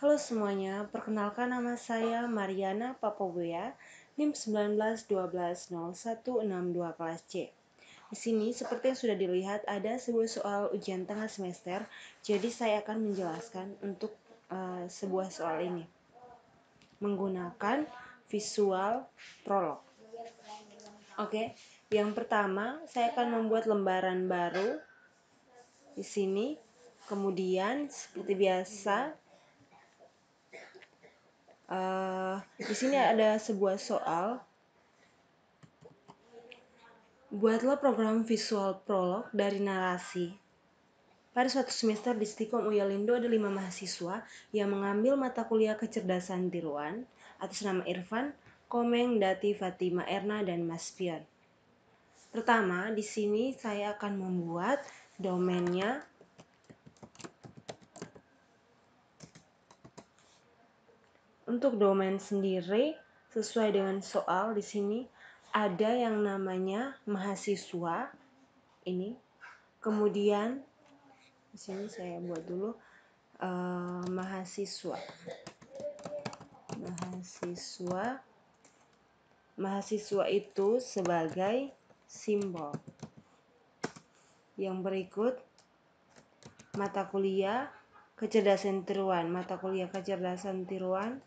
Halo semuanya, perkenalkan nama saya Mariana Papoboya, NIM 19120162 kelas C. Di sini seperti yang sudah dilihat ada sebuah soal ujian tengah semester, jadi saya akan menjelaskan untuk sebuah soal ini menggunakan visual prolog. Oke, yang pertama saya akan membuat lembaran baru di sini. Kemudian seperti biasa di sini ada sebuah soal. Buatlah program visual prolog dari narasi. Pada suatu semester di Stikom Uyalindo ada 5 mahasiswa yang mengambil mata kuliah kecerdasan tiruan atas nama Irfan, Komeng, Dati, Fatima, Erna, dan Mas Pion. Pertama, di sini saya akan membuat domainnya. Untuk domain sendiri sesuai dengan soal di sini ada yang namanya mahasiswa ini. Kemudian di sini saya buat dulu mahasiswa. Mahasiswa itu sebagai simbol. Yang berikut mata kuliah kecerdasan tiruan. Mata kuliah kecerdasan tiruan.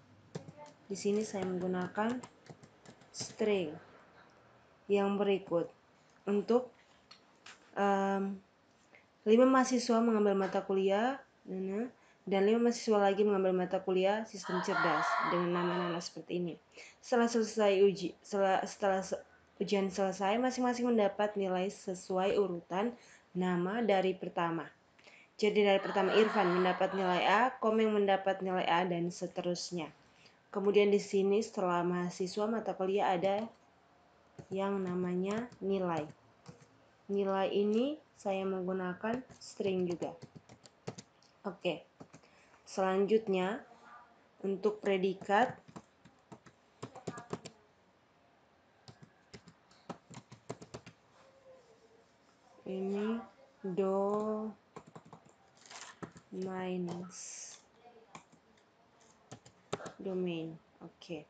Di sini saya menggunakan string. Yang berikut untuk 5 mahasiswa mengambil mata kuliah dan 5 mahasiswa lagi mengambil mata kuliah sistem cerdas dengan nama-nama seperti ini. Setelah ujian selesai, masing-masing mendapat nilai sesuai urutan nama dari pertama. Jadi dari pertama Irfan mendapat nilai A, Komeng mendapat nilai A, dan seterusnya. Kemudian di sini setelah mahasiswa mata kuliah ada yang namanya nilai. Nilai ini saya menggunakan string juga. Oke. Selanjutnya untuk predikat ini domain. Oke.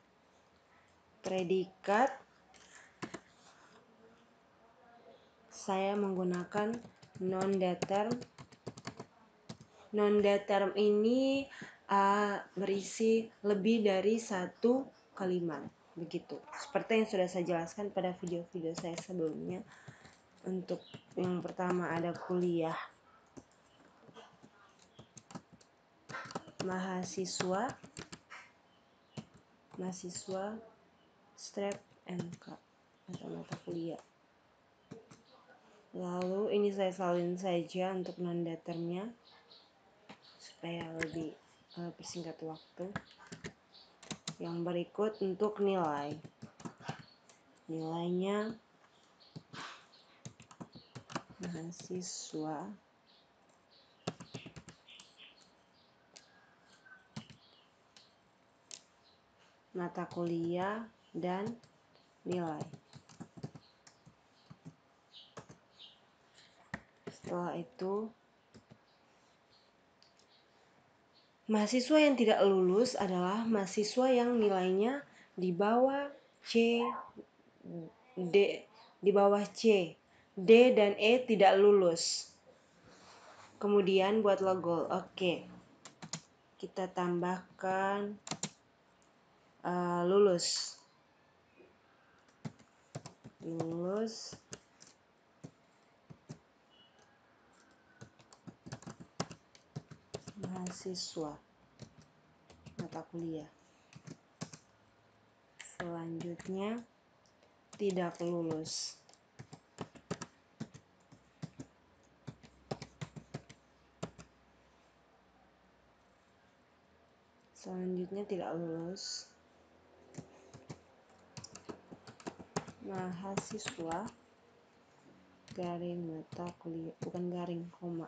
Predikat saya menggunakan non-daterm. Non-daterm ini berisi lebih dari satu kalimat. Begitu. Seperti yang sudah saya jelaskan pada video-video saya sebelumnya. Untuk yang pertama ada kuliah mahasiswa strap MK atau mata kuliah. Lalu ini saya salin saja untuk non-datermnya supaya lebih persingkat waktu. Yang berikut untuk nilai. Nilainya mahasiswa mata kuliah dan nilai. Setelah itu mahasiswa yang tidak lulus adalah mahasiswa yang nilainya di bawah C, D dan E tidak lulus. Kemudian buat logo. Oke. Kita tambahkan lulus mahasiswa mata kuliah. Selanjutnya tidak lulus. Mahasiswa garing mata kuliah, bukan garing koma.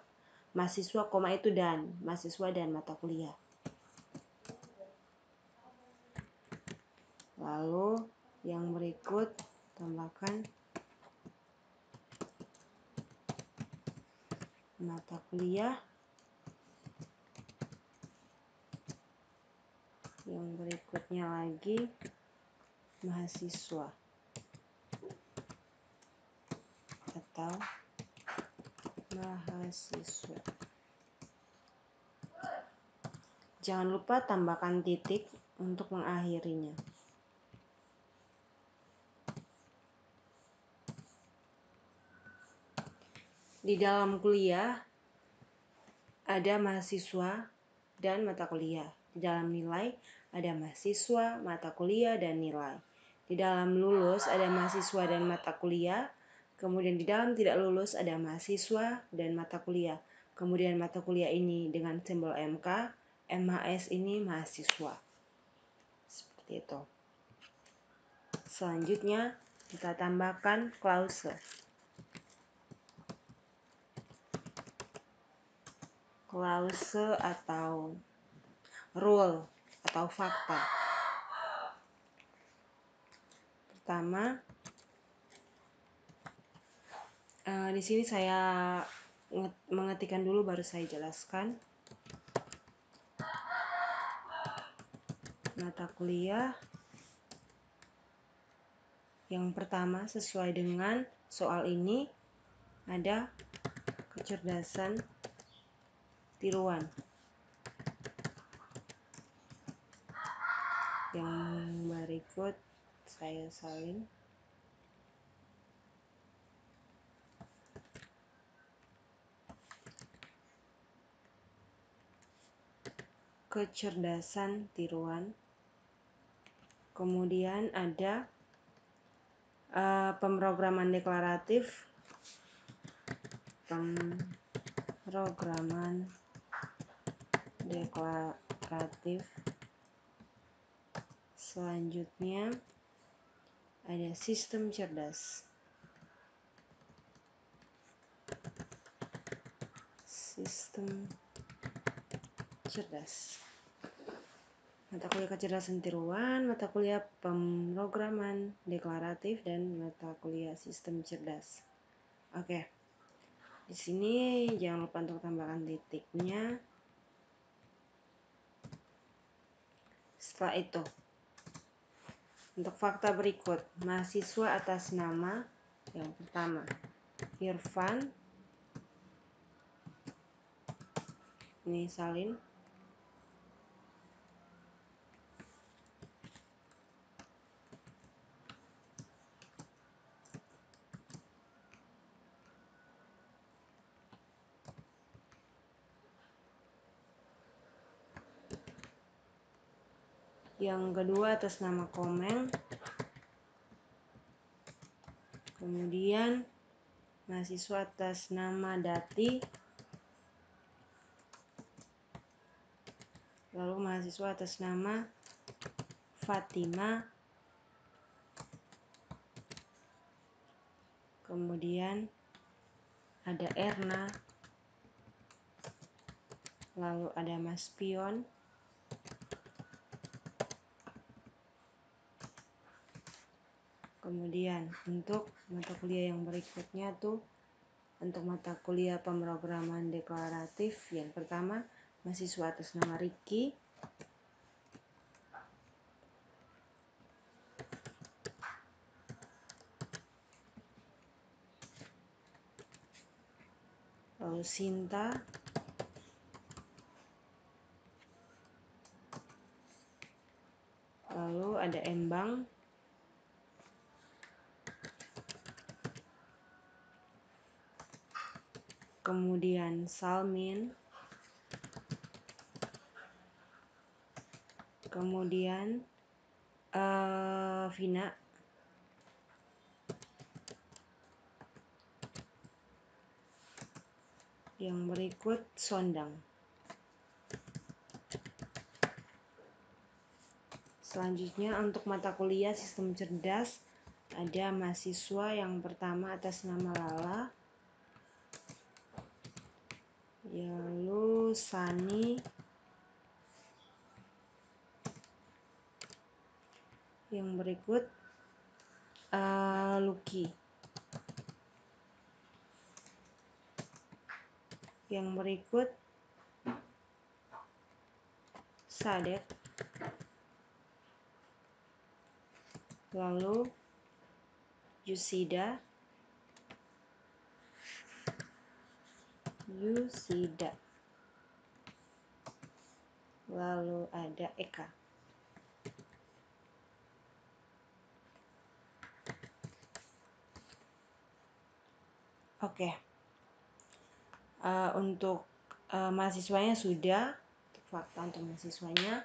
Mahasiswa koma itu dan mahasiswa dan mata kuliah. Lalu yang berikut tambahkan mata kuliah Yang berikutnya lagi mahasiswa atau mahasiswa. Jangan lupa tambahkan titik untuk mengakhirinya. Di dalam kuliah ada mahasiswa dan mata kuliah. Di dalam nilai ada mahasiswa, mata kuliah, dan nilai. Di dalam lulus ada mahasiswa dan mata kuliah. Kemudian di dalam tidak lulus ada mahasiswa dan mata kuliah. Kemudian mata kuliah ini dengan simbol MK, MHS ini mahasiswa. Seperti itu. Selanjutnya kita tambahkan klause. Klause atau rule atau fakta. Pertama, di sini saya mengetikkan dulu baru saya jelaskan. Mata kuliah yang pertama sesuai dengan soal ini ada kecerdasan tiruan. Yang berikut saya salin. Kecerdasan tiruan. Kemudian ada pemrograman deklaratif. Pemrograman deklaratif. Selanjutnya ada sistem cerdas. Sistem cerdas. Mata kuliah kecerdasan tiruan, mata kuliah pemrograman deklaratif, dan mata kuliah sistem cerdas. Oke. Di sini jangan lupa untuk tambahkan titiknya. Setelah itu, untuk fakta berikut, mahasiswa atas nama yang pertama Irfan. Ini salin. Yang kedua atas nama Komeng. Kemudian mahasiswa atas nama Dati. Lalu mahasiswa atas nama Fatima. Kemudian ada Erna. Lalu ada Mas Pion. Kemudian untuk mata kuliah yang berikutnya tuh, untuk mata kuliah pemrograman deklaratif yang pertama mahasiswa atas nama Ricky. Lalu Sinta. Lalu ada Embang. Kemudian Salmin. Kemudian Vina. Yang berikut Sondang. Selanjutnya untuk mata kuliah sistem cerdas ada mahasiswa yang pertama atas nama Lala. Lalu Sani. Yang berikut Lucky. Yang berikut Sadek. lalu Yusida, lalu ada Eka. Oke, untuk mahasiswanya sudah, fakta untuk mahasiswanya.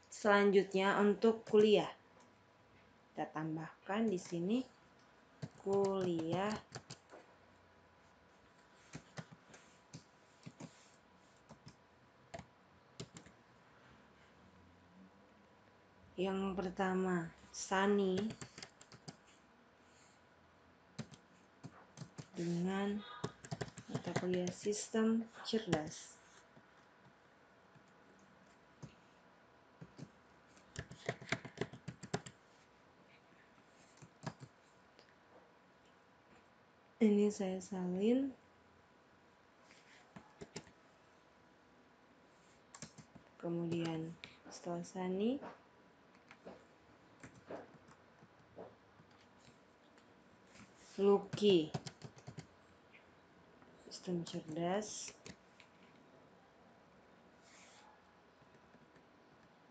Selanjutnya untuk kuliah, kita tambahkan di sini kuliah yang pertama Sani dengan mata kuliah sistem cerdas. Ini saya salin. Kemudian setelah Sani, Lucky, sistem cerdas.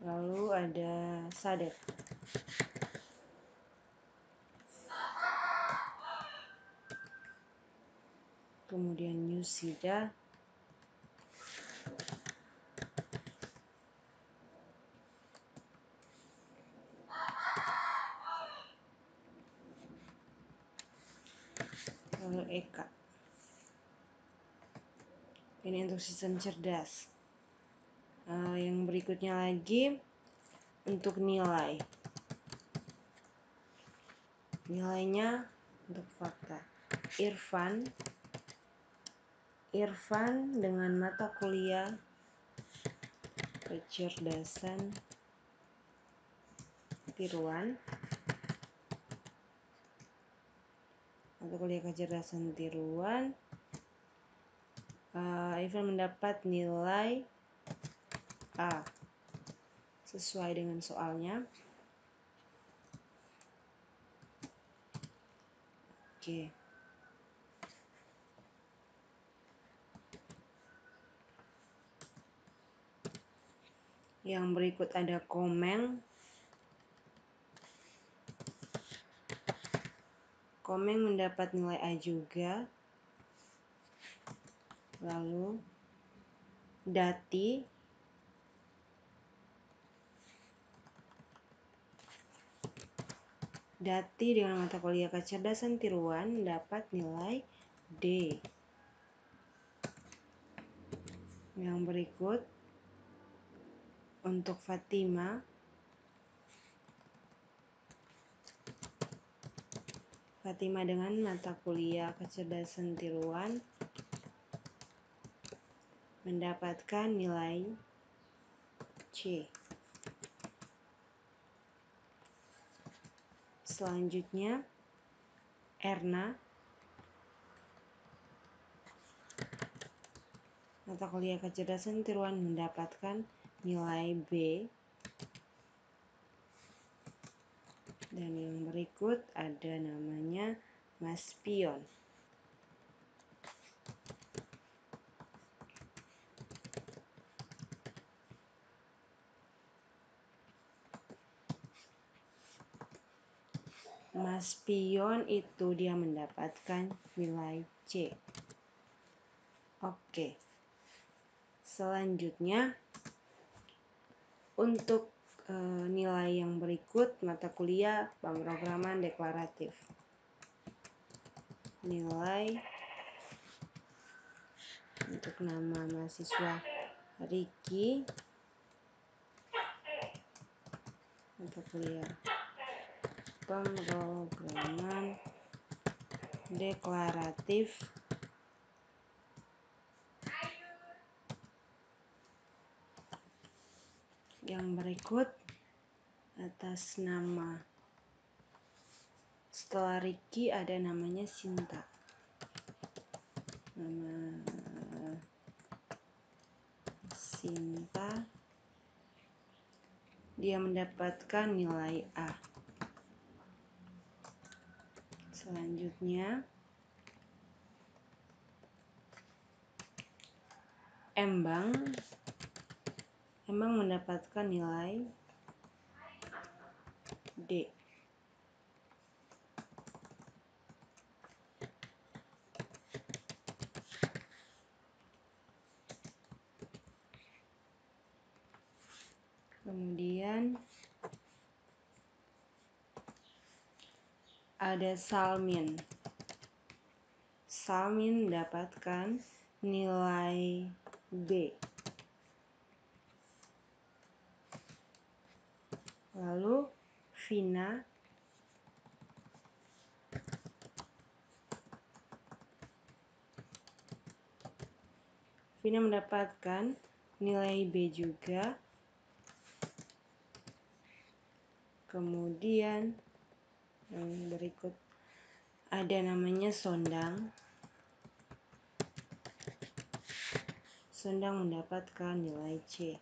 Lalu ada Sadek. Kemudian Yusida. Lalu Eka. Ini untuk sistem cerdas. Yang berikutnya lagi untuk nilai. Nilainya untuk fakta. Irfan dengan mata kuliah kecerdasan tiruan. Mata kuliah kecerdasan tiruan. Irfan mendapat nilai A sesuai dengan soalnya. Oke. Yang berikut ada Komeng. Komeng mendapat nilai A juga. Lalu Dati dengan mata kuliah kecerdasan tiruan dapat nilai D. Yang berikut untuk Fatima dengan mata kuliah kecerdasan tiruan mendapatkan nilai C. Selanjutnya Erna, mata kuliah kecerdasan tiruan mendapatkan nilai B. Dan yang berikut ada namanya Mas Pion. Mas Pion itu dia mendapatkan nilai C. Oke. Selanjutnya untuk nilai yang berikut mata kuliah pemrograman deklaratif. Nilai untuk nama mahasiswa Riki, mata kuliah pemrograman deklaratif. Yang berikut atas nama setelah Riki ada namanya Sinta. Nama Sinta, dia mendapatkan nilai A. Selanjutnya, Embang mendapatkan nilai D. Kemudian ada Salmin. Salmin mendapatkan nilai B. Lalu Vina mendapatkan nilai B juga. Kemudian yang berikut ada namanya Sondang. Sondang mendapatkan nilai C.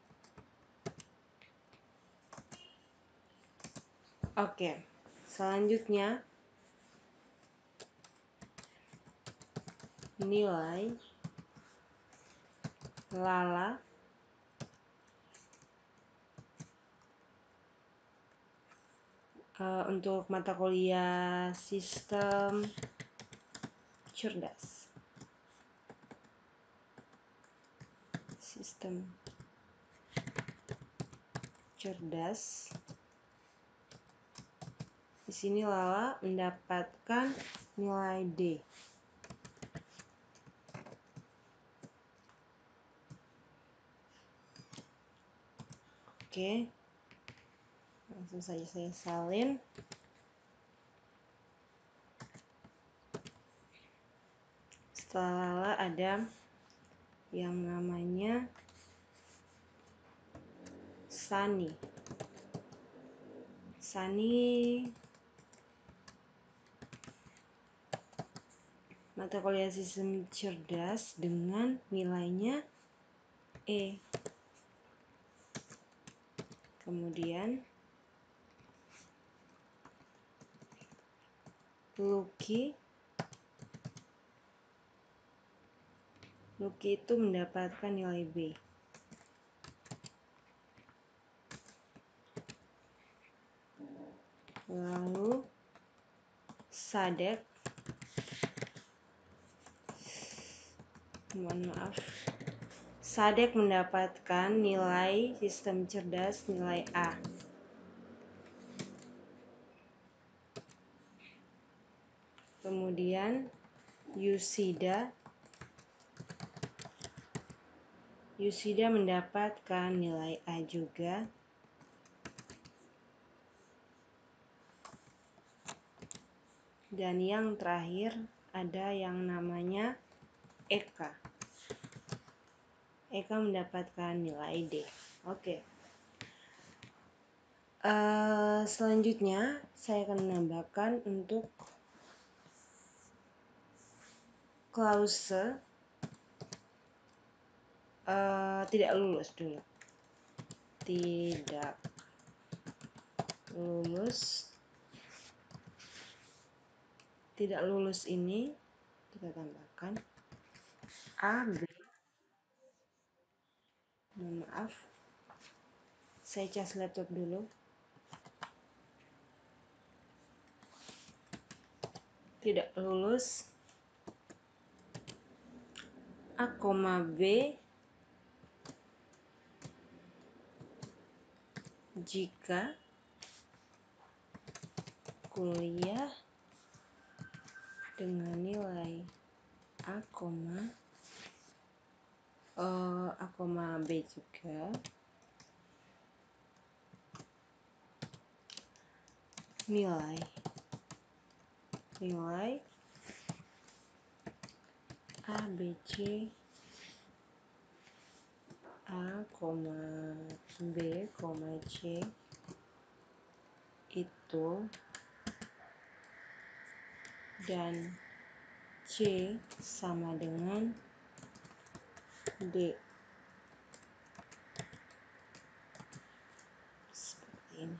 Oke, selanjutnya nilai Lala untuk mata kuliah sistem cerdas. Sistem cerdas. Di sini Lala mendapatkan nilai D. Oke. Langsung saja saya salin. Setelah Lala ada yang namanya Sani. Sani mata kuliah sistem cerdas dengan nilainya E. Kemudian Lucky itu mendapatkan nilai B. Lalu Sadek, Sadek mendapatkan nilai sistem cerdas nilai A. Kemudian Yusida mendapatkan nilai A juga. Dan yang terakhir ada yang namanya Eka. Eka mendapatkan nilai D. Oke. Selanjutnya saya akan menambahkan untuk klause tidak lulus dulu. Tidak lulus. Tidak lulus ini kita tambahkan A, B. Mohon maaf. Saya cas laptop dulu. Tidak lulus A, B jika kuliah dengan nilai A, B juga nilai A, B, C A, B, C itu dan C sama dengan D. Seperti ini.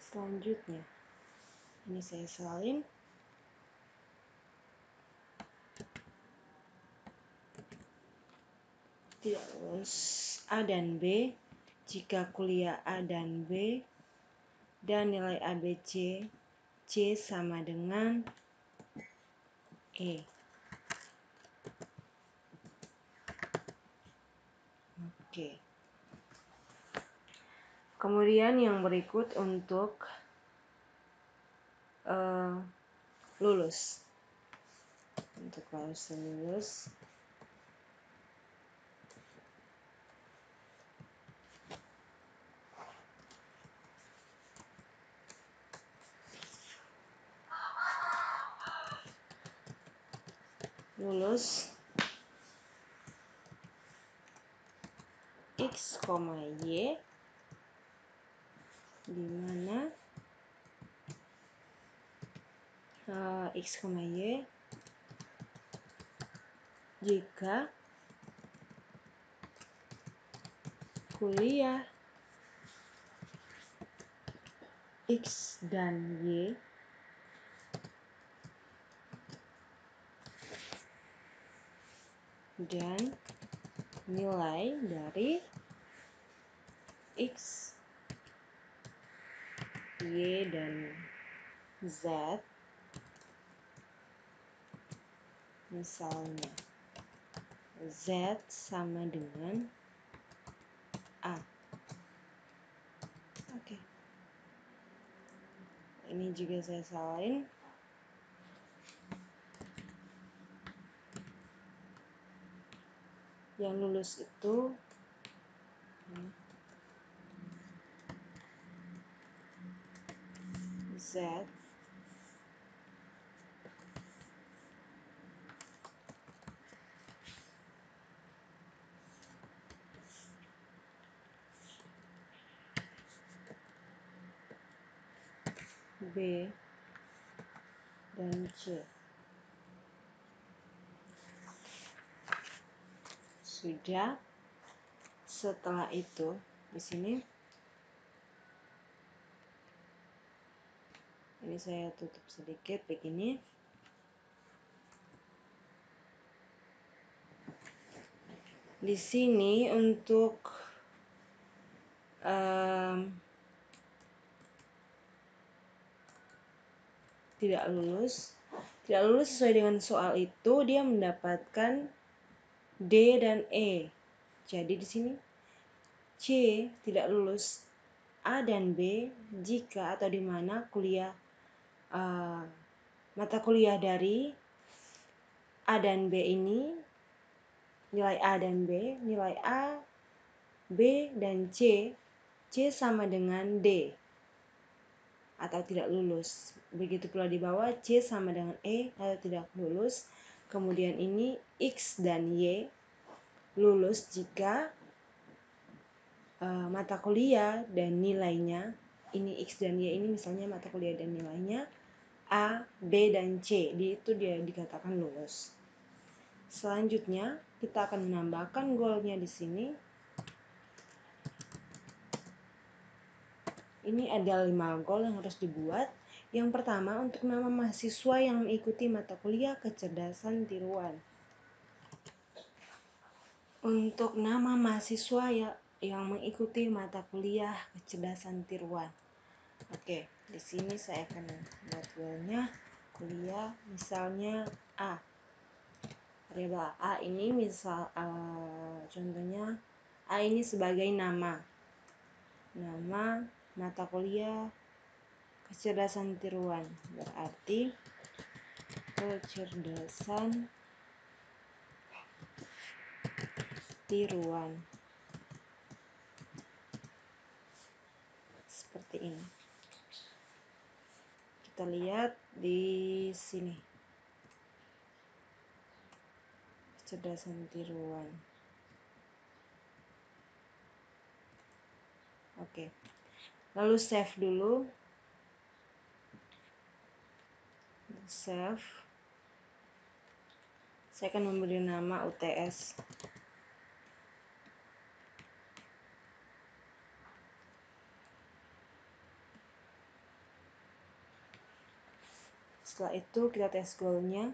Selanjutnya Ini saya salin. Tidak lulus A dan B jika kuliah A dan B dan nilai ABC C sama dengan E. Oke. Kemudian yang berikut untuk lulus. Untuk lulus dan lulus. Lulus X, Y di mana X, Y jika kuliah X dan Y dan nilai dari X, Y, dan Z misalnya Z sama dengan A. Oke. Ini juga saya salin. Yang lulus itu Z B dan C. Sudah. Setelah itu di sini ini saya tutup sedikit begini. Di sini untuk tidak lulus sesuai dengan soal itu dia mendapatkan D dan E. Jadi di sini C tidak lulus A dan B jika atau di mana kuliah mata kuliah dari A dan B ini nilai A dan B, nilai A, B dan C sama dengan D atau tidak lulus. Begitu pula di bawah C sama dengan E atau tidak lulus. Kemudian ini X dan Y lulus jika mata kuliah dan nilainya, ini X dan Y ini misalnya mata kuliah dan nilainya A, B, dan C, itu dia dikatakan lulus. Selanjutnya kita akan menambahkan goalnya di sini. Ini ada 5 goal yang harus dibuat. Yang pertama, untuk nama mahasiswa yang mengikuti mata kuliah kecerdasan tiruan. Untuk nama mahasiswa yang mengikuti mata kuliah kecerdasan tiruan. Oke, di sini saya akan buat goalnya. Kuliah misalnya A. Variabel A ini misal contohnya A ini sebagai nama mata kuliah kecerdasan tiruan, berarti kecerdasan tiruan seperti ini. Kita lihat di sini kecerdasan tiruan. Oke, lalu save dulu. Save. Saya akan memberi nama UTS. Setelah itu kita tes goalnya.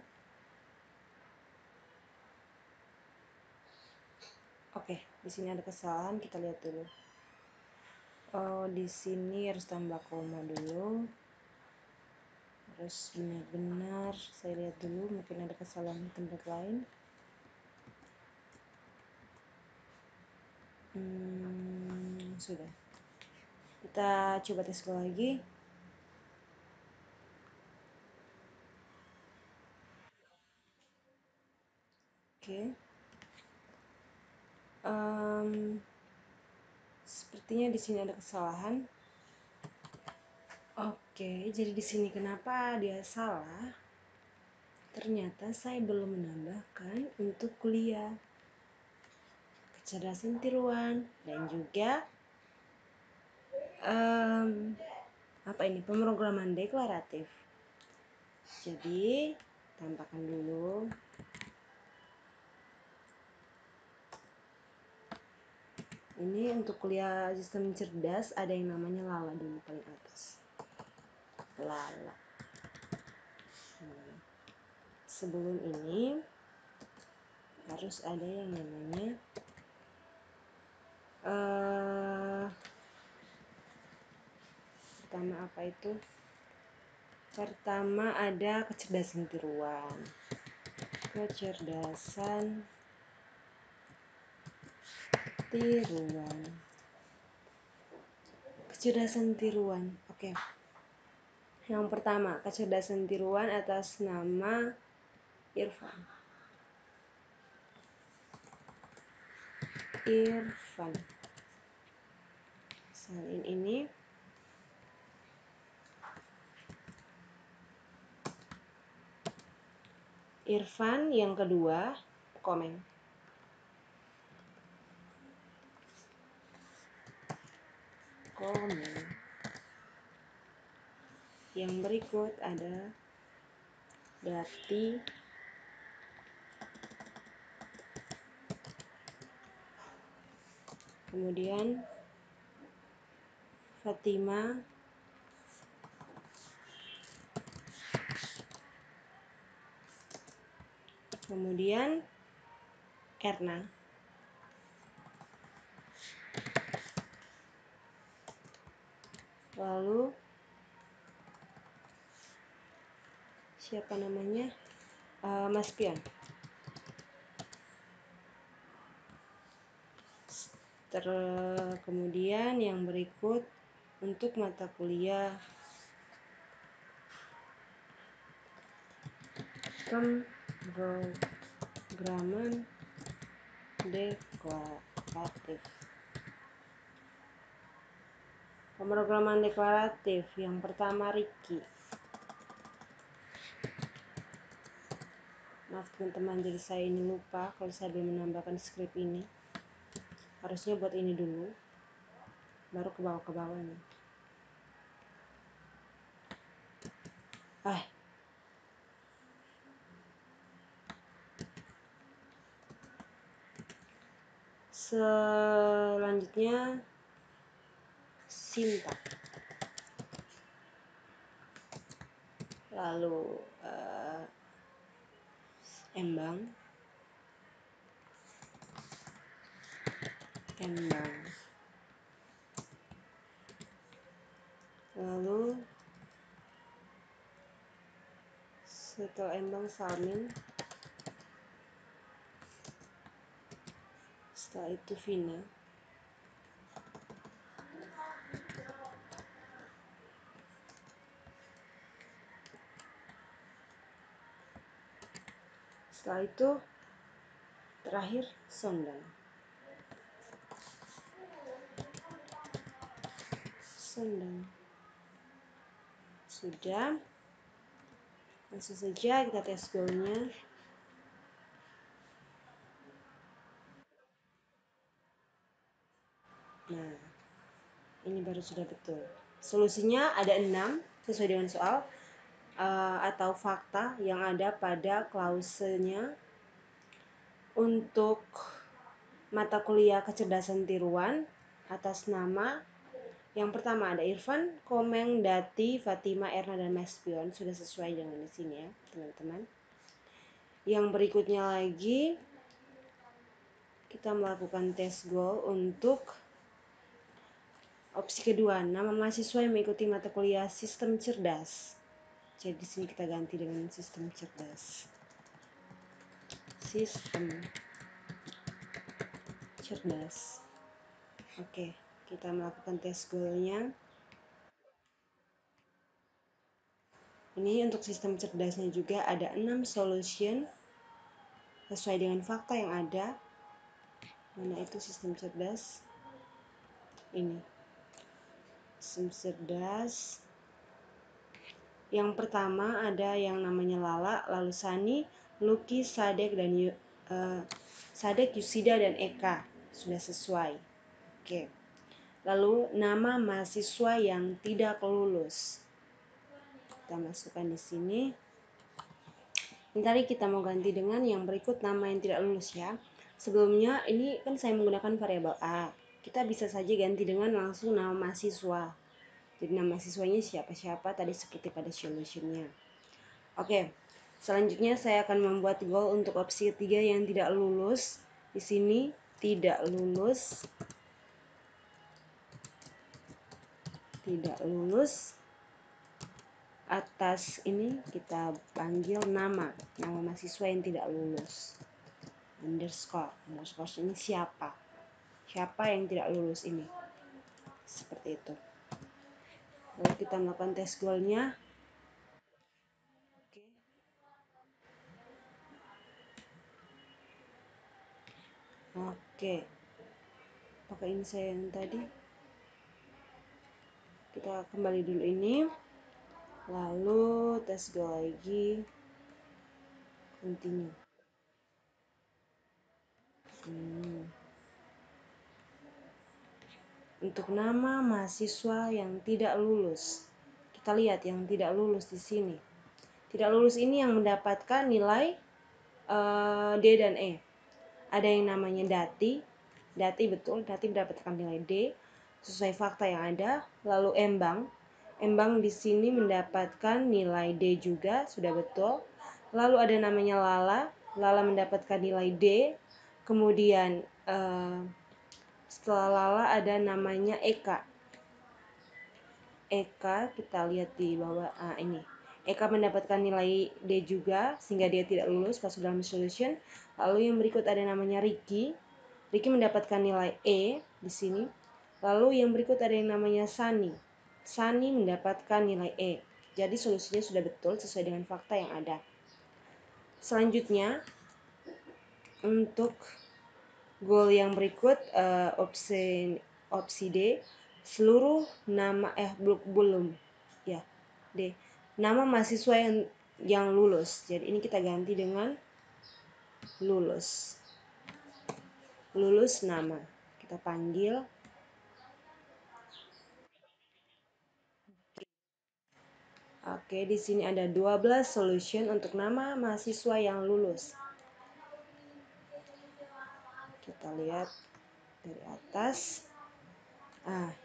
Oke, di sini ada kesalahan, kita lihat dulu. Oh, di sini harus tambah koma dulu. Harus benar-benar saya lihat dulu, mungkin ada kesalahan di tempat lain. Sudah. Kita coba tes goal lagi. Oke. Sepertinya di sini ada kesalahan. Oke, jadi di sini kenapa dia salah? Ternyata saya belum menambahkan untuk kuliah kecerdasan tiruan dan juga pemrograman deklaratif. Jadi tambahkan dulu. Ini untuk kuliah sistem cerdas ada yang namanya Lala dulu paling atas. Lala. Sebelum ini harus ada yang namanya pertama apa itu? Pertama ada kecerdasan tiruan. Kecerdasan tiruan. Kecerdasan tiruan. Oke. Yang pertama, kecerdasan tiruan atas nama Irfan. Irfan. Salin ini. Irfan yang kedua, komen. Komen. Yang berikut ada Dati, kemudian Fatima, kemudian Erna. Lalu siapa namanya? Mas Pion. Kemudian yang berikut untuk mata kuliah pemrograman deklaratif. Pemrograman deklaratif yang pertama Ricky. Maaf teman-teman, jadi saya ini lupa kalau saya belum menambahkan skrip ini. Harusnya buat ini dulu, baru ke bawah-bawahnya. Selanjutnya Sinta. Lalu Embang. Lalu setelah Embang Salmin. Setelah itu Vina. Setelah itu terakhir Sondan. Sudah, langsung saja kita tes goalnya. Nah, ini baru sudah betul. Solusinya ada 6 sesuai dengan soal atau fakta yang ada pada klausenya untuk mata kuliah kecerdasan tiruan atas nama Yang pertama ada Irfan, Komeng, Dati, Fatima, Erna, dan Maspion. Sudah sesuai dengan di sini ya, teman-teman. Yang berikutnya lagi, kita melakukan tes goal untuk opsi kedua, nama mahasiswa yang mengikuti mata kuliah sistem cerdas. Jadi di sini kita ganti dengan sistem cerdas. Sistem cerdas. Oke, kita melakukan tes goalnya. Ini untuk sistem cerdasnya juga ada 6 solution sesuai dengan fakta yang ada. Mana itu sistem cerdas? Ini. Sistem cerdas. Yang pertama ada yang namanya Lala, lalu Sani, Lucky, Sadek, dan Sadek, Yusida, dan Eka. Sudah sesuai. Oke. Lalu nama mahasiswa yang tidak lulus. Kita masukkan di sini. Ini tadi kita mau ganti dengan yang berikut nama yang tidak lulus ya. Sebelumnya ini kan saya menggunakan variabel A. Kita bisa saja ganti dengan langsung nama mahasiswa. Jadi nama mahasiswanya siapa-siapa tadi seperti pada solutionnya. Oke, selanjutnya saya akan membuat goal untuk opsi ketiga yang tidak lulus. Di sini tidak lulus. Tidak lulus. Atas ini kita panggil nama mahasiswa yang tidak lulus. Underscore ini siapa yang tidak lulus ini, seperti itu. Lalu kita melakukan tes goalnya. Oke, pakai ini saya yang tadi. Kita kembali dulu ini, lalu tes goal lagi, continue. Untuk nama mahasiswa yang tidak lulus, kita lihat yang tidak lulus di sini. Tidak lulus ini yang mendapatkan nilai D dan E. Ada yang namanya Dati. Dati betul, Dati mendapatkan nilai D sesuai fakta yang ada. Lalu Embang. Embang di sini mendapatkan nilai D juga, sudah betul. Lalu ada namanya Lala. Lala mendapatkan nilai D. Kemudian setelah Lala ada namanya Eka. Eka, kita lihat di bawah ini. Eka mendapatkan nilai D juga sehingga dia tidak lulus masuk dalam solution. Lalu yang berikut ada namanya Ricky. Ricky mendapatkan nilai E di sini. Lalu yang berikut ada yang namanya Sani. Sani mendapatkan nilai E. Jadi solusinya sudah betul sesuai dengan fakta yang ada. Selanjutnya untuk goal yang berikut opsi D, seluruh nama belum ya D, nama mahasiswa yang lulus. Jadi ini kita ganti dengan lulus. Lulus nama. Kita panggil. Oke, di sini ada 12 solution untuk nama mahasiswa yang lulus. Kita lihat dari atas.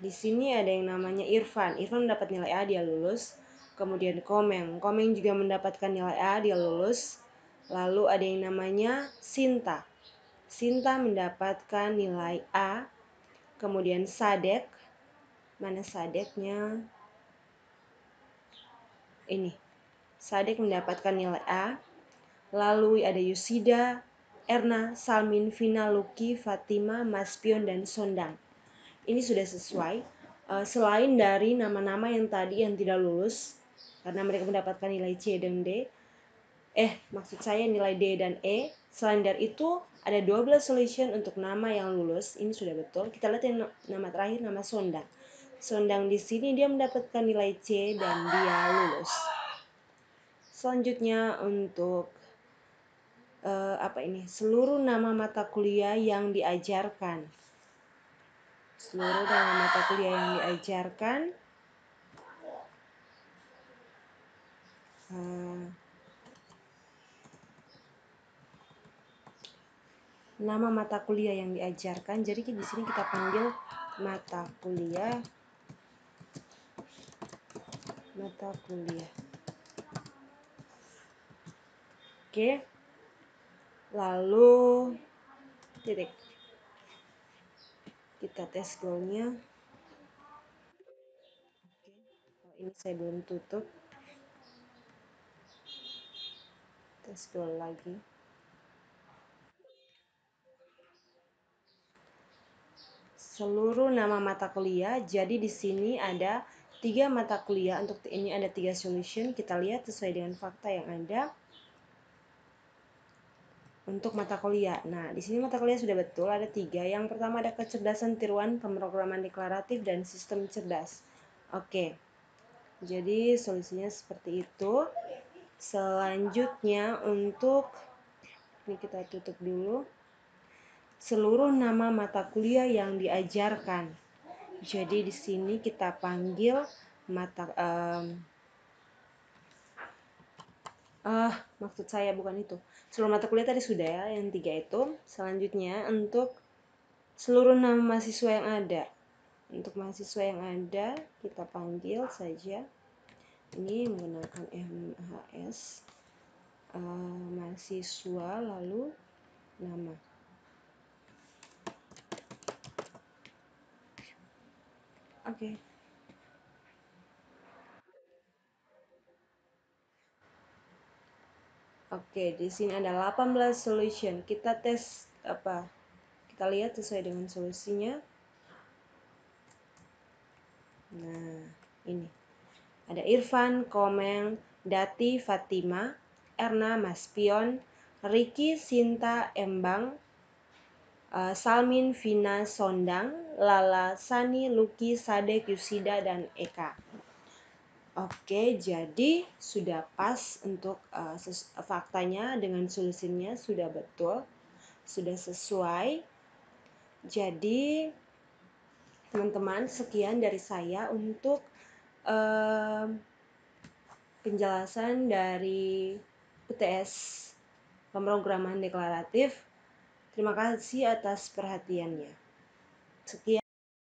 Di sini ada yang namanya Irfan. Irfan mendapat nilai A, dia lulus. Kemudian Komeng. Komeng juga mendapatkan nilai A, dia lulus. Lalu ada yang namanya Sinta. Sinta mendapatkan nilai A. Kemudian Sadek. Mana Sadeknya? Ini. Sadek mendapatkan nilai A. Lalu ada Yusida, Erna, Salmin, Vina, Lucky, Fatima, Maspion, dan Sondang. Ini sudah sesuai. Selain dari nama-nama yang tadi yang tidak lulus, karena mereka mendapatkan nilai C dan D. Maksud saya nilai D dan E. Selain dari itu, ada 12 solution untuk nama yang lulus. Ini sudah betul. Kita lihat yang nama terakhir, nama Sondang. Sondang di sini dia mendapatkan nilai C dan dia lulus. Selanjutnya untuk seluruh nama mata kuliah yang diajarkan. Seluruh nama mata kuliah yang diajarkan. Nama mata kuliah yang diajarkan. Jadi di sini kita panggil mata kuliah mata kuliah. Oke, lalu titik. Kita tes goalnya. Oke, ini saya belum tutup. Tes goal lagi. Seluruh nama mata kuliah. Jadi di sini ada 3 mata kuliah. Untuk ini ada 3 solution. Kita lihat sesuai dengan fakta yang ada. Untuk mata kuliah. Nah, di sini mata kuliah sudah betul ada 3. Yang pertama ada kecerdasan tiruan, pemrograman deklaratif, dan sistem cerdas. Oke. Jadi solusinya seperti itu. Selanjutnya untuk ini kita tutup dulu. Seluruh nama mata kuliah yang diajarkan. Jadi di sini kita panggil mata maksud saya bukan itu. Seluruh mata kuliah tadi sudah ya, yang 3 itu. Selanjutnya untuk seluruh nama mahasiswa yang ada. Untuk mahasiswa yang ada kita panggil saja ini menggunakan MHS mahasiswa lalu nama. Oke. Oke, di sini ada 18 solution. Kita tes apa? Kita lihat sesuai dengan solusinya. Nah, ini. Ada Irfan, Komeng, Dati, Fatima, Erna, Maspion, Riki, Sinta, Embang, Salmin, Vina, Sondang, Lala, Sani, Luki, Sadek, Yusida, dan Eka. Oke, jadi sudah pas untuk faktanya dengan solusinya sudah betul, sudah sesuai. Jadi teman-teman, sekian dari saya untuk penjelasan dari UTS pemrograman deklaratif. Terima kasih atas perhatiannya. Sekian.